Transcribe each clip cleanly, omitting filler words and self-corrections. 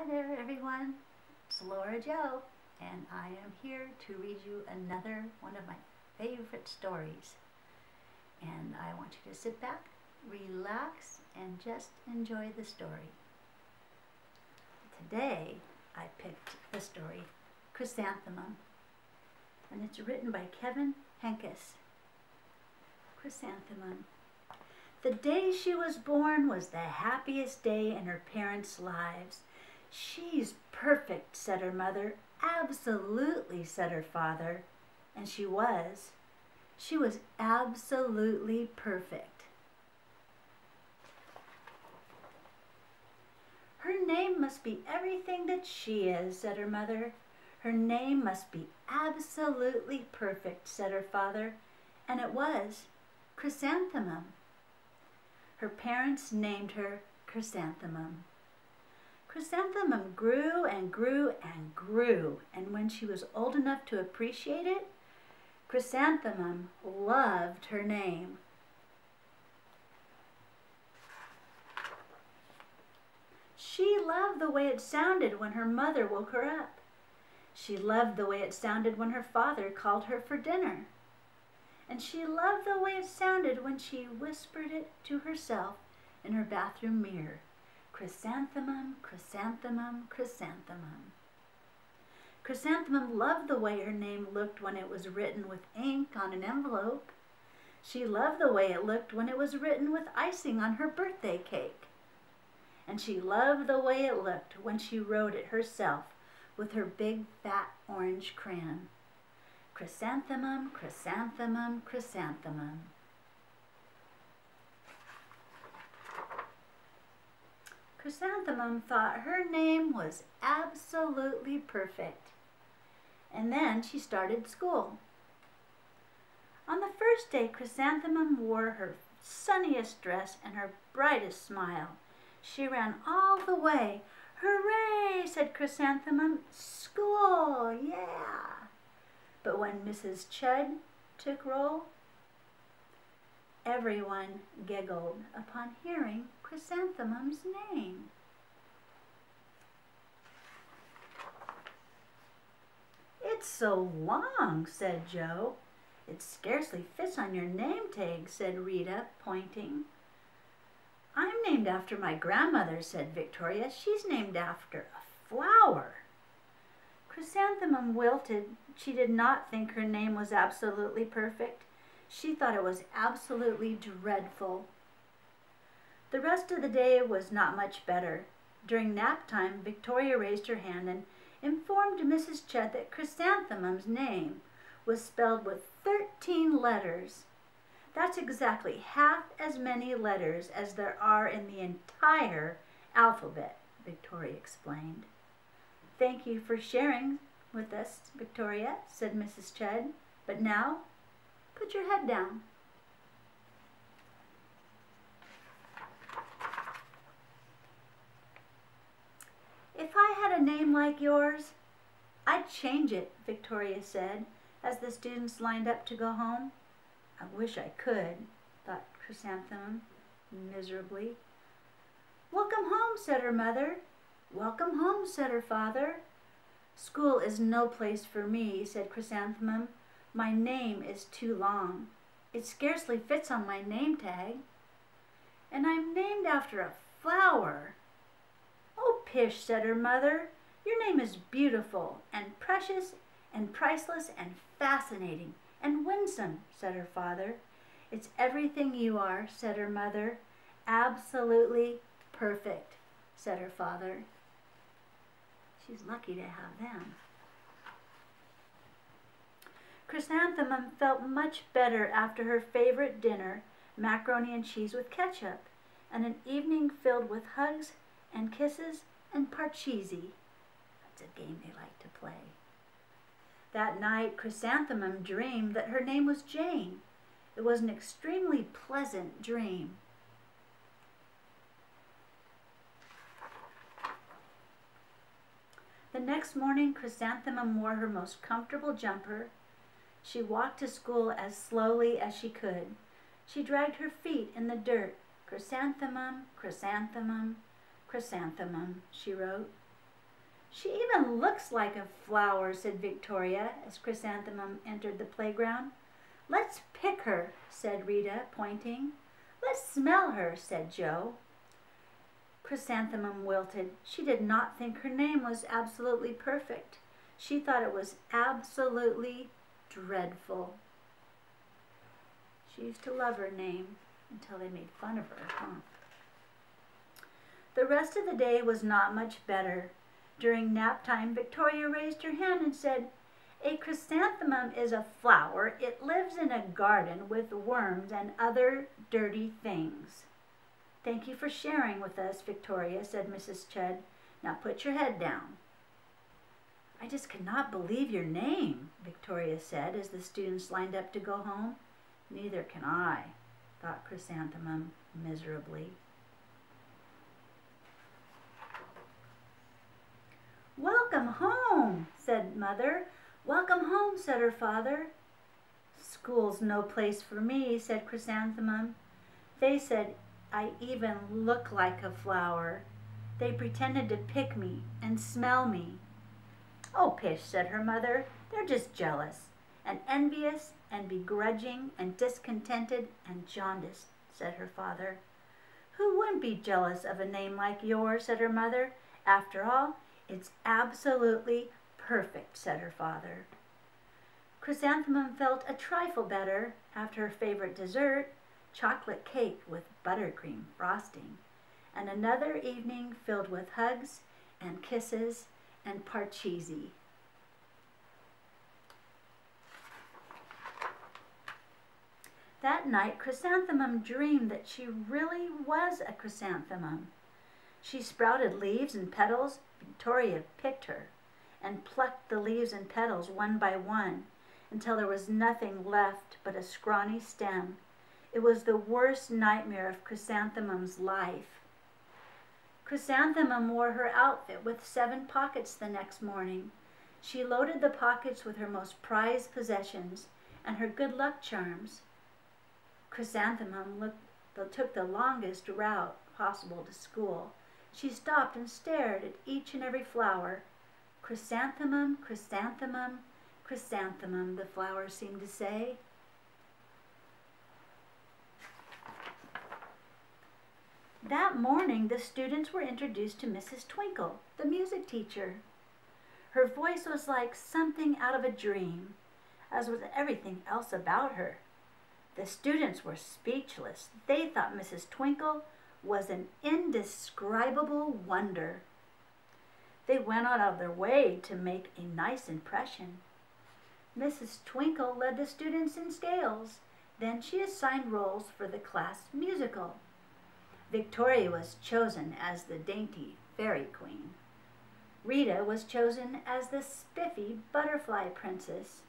Hi there everyone, it's Laura Jo, and I am here to read you another one of my favorite stories. And I want you to sit back, relax, and just enjoy the story. Today I picked the story Chrysanthemum, and it's written by Henkes. Chrysanthemum. The day she was born was the happiest day in her parents' lives. "She's perfect," said her mother. "Absolutely," said her father. And she was. She was absolutely perfect. "Her name must be everything that she is," said her mother. "Her name must be absolutely perfect," said her father. And it was Chrysanthemum. Her parents named her Chrysanthemum. Chrysanthemum grew and grew and grew, and when she was old enough to appreciate it, Chrysanthemum loved her name. She loved the way it sounded when her mother woke her up. She loved the way it sounded when her father called her for dinner. And she loved the way it sounded when she whispered it to herself in her bathroom mirror. Chrysanthemum, chrysanthemum, chrysanthemum. Chrysanthemum loved the way her name looked when it was written with ink on an envelope. She loved the way it looked when it was written with icing on her birthday cake. And she loved the way it looked when she wrote it herself with her big fat orange crayon. Chrysanthemum, chrysanthemum, chrysanthemum. Chrysanthemum thought her name was absolutely perfect. And then she started school. On the first day, Chrysanthemum wore her sunniest dress and her brightest smile. She ran all the way. "Hooray!" said Chrysanthemum. "School, yeah!" But when Mrs. Chud took roll, everyone giggled upon hearing Chrysanthemum's name. "It's so long," said Joe. "It scarcely fits on your name tag," said Rita, pointing. "I'm named after my grandmother," said Victoria. "She's named after a flower." Chrysanthemum wilted. She did not think her name was absolutely perfect. She thought it was absolutely dreadful. The rest of the day was not much better. During nap time, Victoria raised her hand and informed Mrs. Chet that Chrysanthemum's name was spelled with 13 letters. "That's exactly half as many letters as there are in the entire alphabet," Victoria explained. "Thank you for sharing with us, Victoria," said Mrs. Chud. "But now, put your head down." "If I had a name like yours, I'd change it," Victoria said, as the students lined up to go home. "I wish I could," thought Chrysanthemum miserably. "Welcome home," said her mother. "Welcome home," said her father. "School is no place for me," said Chrysanthemum. "My name is too long. It scarcely fits on my name tag. And I'm named after a flower." "Oh, pish," said her mother. "Your name is beautiful and precious and priceless and fascinating and winsome," said her father. "It's everything you are," said her mother. "Absolutely perfect," said her father. She's lucky to have them. Chrysanthemum felt much better after her favorite dinner, macaroni and cheese with ketchup, and an evening filled with hugs and kisses and parcheesi. That's a game they like to play. That night, Chrysanthemum dreamed that her name was Jane. It was an extremely pleasant dream. The next morning, Chrysanthemum wore her most comfortable jumper. She walked to school as slowly as she could. She dragged her feet in the dirt. "Chrysanthemum, chrysanthemum, chrysanthemum," she wrote. She even looks like a flower, said Victoria as Chrysanthemum entered the playground. Let's pick her, said Rita, pointing. Let's smell her, said Joe. Chrysanthemum wilted. She did not think her name was absolutely perfect. She thought it was absolutely dreadful. She used to love her name until they made fun of her, huh? The rest of the day was not much better. During nap time, Victoria raised her hand and said, "A chrysanthemum is a flower. It lives in a garden with worms and other dirty things." "Thank you for sharing with us, Victoria," said Mrs. Chudd. "Now put your head down." "I just cannot believe your name," Victoria said as the students lined up to go home. "Neither can I," thought Chrysanthemum miserably. "Welcome home," said Mother. "Welcome home," said her father. "School's no place for me," said Chrysanthemum. "They said I even look like a flower. They pretended to pick me and smell me." "Oh, pish," said her mother. "They're just jealous and envious and begrudging and discontented and jaundiced," said her father. "Who wouldn't be jealous of a name like yours?" said her mother. "After all, it's absolutely perfect," said her father. Chrysanthemum felt a trifle better after her favorite dessert, chocolate cake with buttercream frosting, and another evening filled with hugs and kisses and parcheesi. That night, Chrysanthemum dreamed that she really was a chrysanthemum. She sprouted leaves and petals. Victoria picked her and plucked the leaves and petals one by one until there was nothing left but a scrawny stem. It was the worst nightmare of Chrysanthemum's life. Chrysanthemum wore her outfit with 7 pockets the next morning. She loaded the pockets with her most prized possessions and her good luck charms. Chrysanthemum took the longest route possible to school. She stopped and stared at each and every flower. "Chrysanthemum, chrysanthemum, chrysanthemum," the flowers seemed to say. That morning, the students were introduced to Mrs. Twinkle, the music teacher. Her voice was like something out of a dream, as was everything else about her. The students were speechless. They thought Mrs. Twinkle was an indescribable wonder. They went out of their way to make a nice impression. Mrs. Twinkle led the students in scales. Then she assigned roles for the class musical. Victoria was chosen as the dainty fairy queen. Rita was chosen as the spiffy butterfly princess.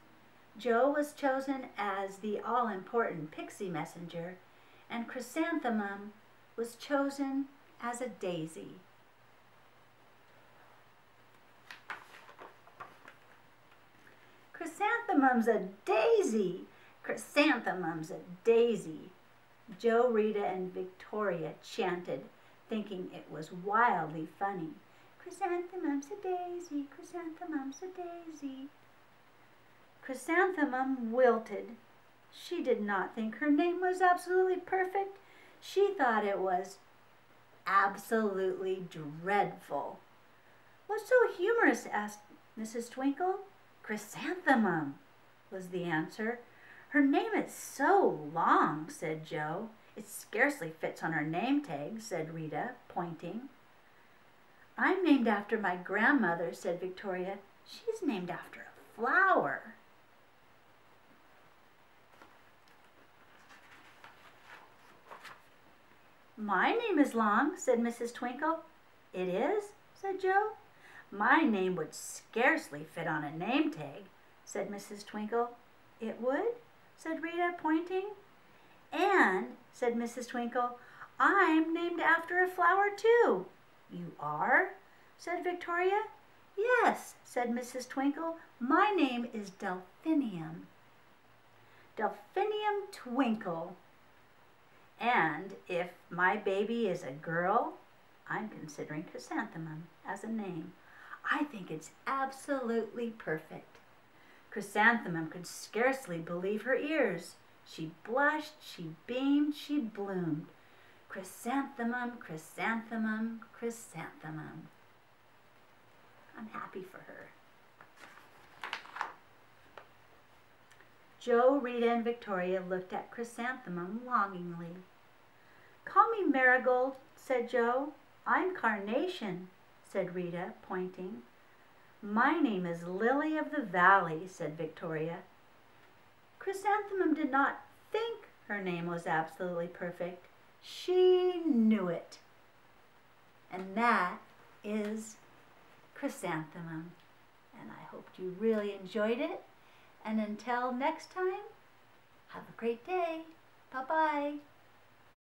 Joe was chosen as the all-important pixie messenger, and Chrysanthemum was chosen as a daisy. "Chrysanthemum's a daisy! Chrysanthemum's a daisy!" Joe, Rita, and Victoria chanted, thinking it was wildly funny. "Chrysanthemum's a daisy, chrysanthemum's a daisy." Chrysanthemum wilted. She did not think her name was absolutely perfect. She thought it was absolutely dreadful. "What's so humorous?" asked Mrs. Twinkle. "Chrysanthemum," was the answer. "Her name is so long," said Joe. "It scarcely fits on her name tag," said Rita, pointing. "I'm named after my grandmother," said Victoria. "She's named after a flower." "My name is long," said Mrs. Twinkle. "It is?" said Joe. "My name would scarcely fit on a name tag," said Mrs. Twinkle. "It would?" said Rita, pointing. "And," said Mrs. Twinkle, "I'm named after a flower too." "You are?" said Victoria. "Yes," said Mrs. Twinkle. "My name is Delphinium." Delphinium Twinkle. And if my baby is a girl, I'm considering Chrysanthemum as a name. I think it's absolutely perfect." Chrysanthemum could scarcely believe her ears. She blushed, she beamed, she bloomed. Chrysanthemum, chrysanthemum, chrysanthemum. I'm happy for her. Joe, Rita, and Victoria looked at Chrysanthemum longingly. "Call me Marigold," said Joe. "I'm Carnation," said Rita, pointing. "My name is Lily of the Valley," said Victoria. Chrysanthemum did not think her name was absolutely perfect. She knew it. And that is Chrysanthemum. And I hope you really enjoyed it. And until next time, have a great day. Bye-bye.